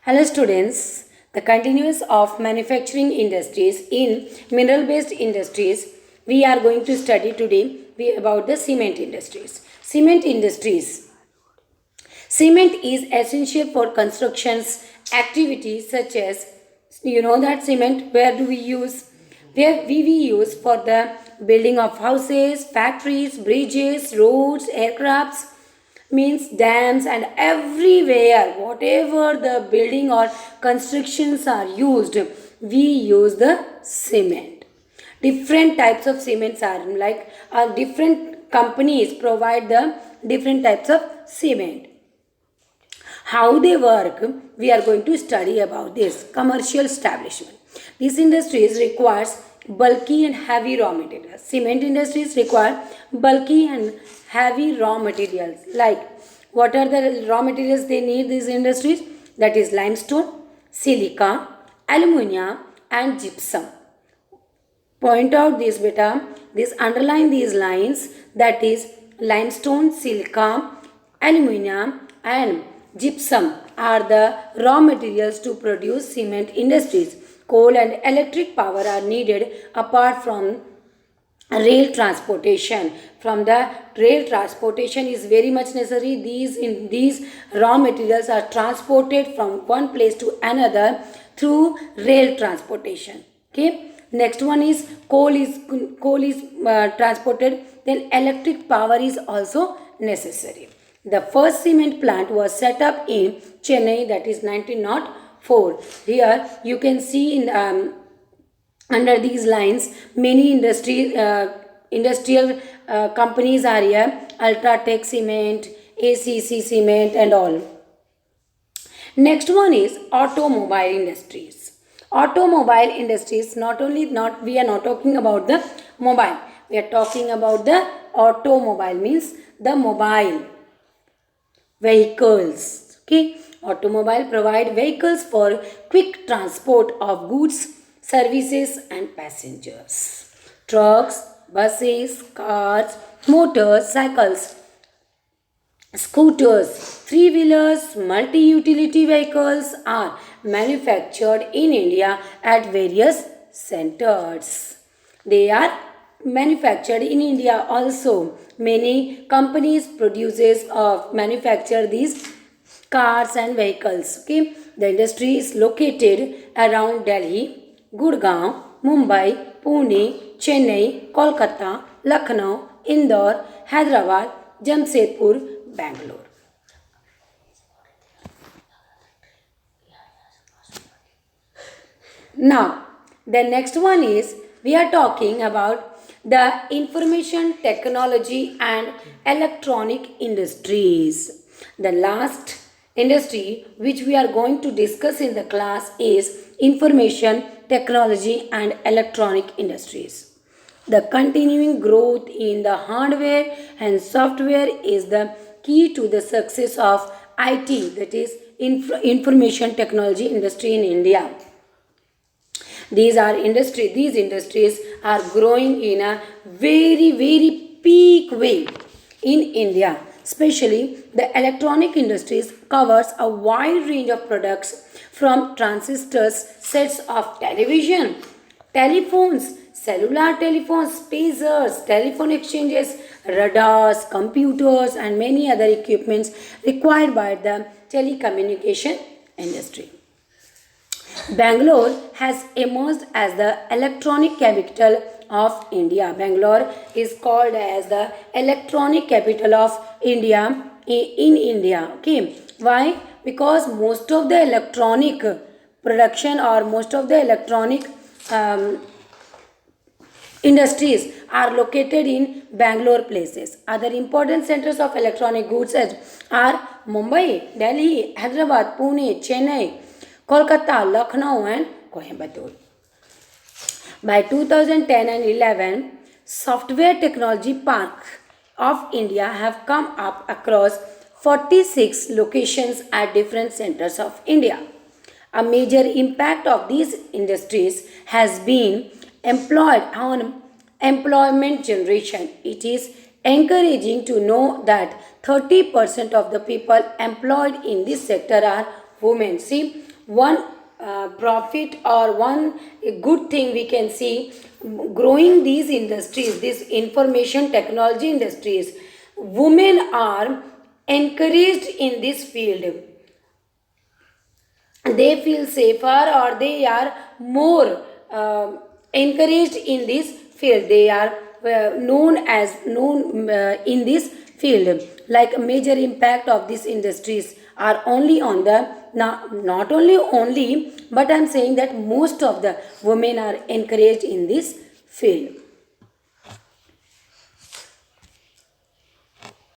Hello students, the continuous of manufacturing industries in mineral based industries we are going to study today about the cement industries. Cement is essential for constructions activities such as that cement where do we use where we use for the building of houses, factories, bridges, roads, aircrafts, means dams, and everywhere whatever the building or constructions are used, we use the cement. Different types of cements are different companies provide the different types of cement. How they work, we are going to study about this. Commercial establishment. These industries requires bulky and heavy raw materials. Cement industries require bulky and heavy raw materials. Like, what are the raw materials they need these industries? That is limestone, silica, aluminium and gypsum. Point out this beta. This underline these lines, that is limestone, silica, aluminium and gypsum are the raw materials to produce cement industries. Coal and electric power are needed apart from rail transportation. From the rail transportation is very much necessary. These raw materials are transported from one place to another through rail transportation. Okay. Next one is coal is transported. Then electric power is also necessary. The first cement plant was set up in Chennai, that is 1904. Here you can see in under these lines many industrial companies are here. Ultratech Cement, ACC Cement and all. Next one is automobile industries. Automobile industries, not we are not talking about the mobile, we are talking about the automobile, means the mobile vehicles. Okay, automobile provide vehicles for quick transport of goods, services and passengers. Trucks, buses, cars, motorcycles, scooters, three-wheelers, multi-utility vehicles are manufactured in India at various centers. They are manufactured in India also. Many companies produces of manufacture these cars and vehicles. Okay, the industry is located around Delhi, Gurgaon, Mumbai, Pune, Chennai, Kolkata, Lucknow, Indore, Hyderabad, Jamshedpur, Bangalore. Now, the next one is we are talking about the information technology and electronic industries. The last industry which we are going to discuss in the class is information technology and electronic industries. The continuing growth in the hardware and software is the key to the success of IT, that is information technology industry in India. These industries are growing in a very peak way in India. Especially the electronic industries covers a wide range of products from transistors, sets of television, telephones, cellular telephones, pagers, telephone exchanges, radars, computers and many other equipments required by the telecommunication industry. Bangalore has emerged as the electronic capital of India. Bangalore is called as the electronic capital of India in India. Okay, why? Because most of the electronic production or most of the electronic industries are located in Bangalore places. Other important centers of electronic goods are Mumbai, Delhi, Hyderabad, Pune, Chennai, Kolkata, Lucknow and Coimbatore. By 2010 and 11, Software Technology Park of India have come up across 46 locations at different centers of India. A major impact of these industries has been employment generation. It is encouraging to know that 30% of the people employed in this sector are women. See, one profit or one good thing we can see growing these industries, these information technology industries, women are encouraged in this field. They feel safer or they are more encouraged in this field. They are known in this field. Like a major impact of these industries are only on the, not only, but I'm saying that most of the women are encouraged in this field.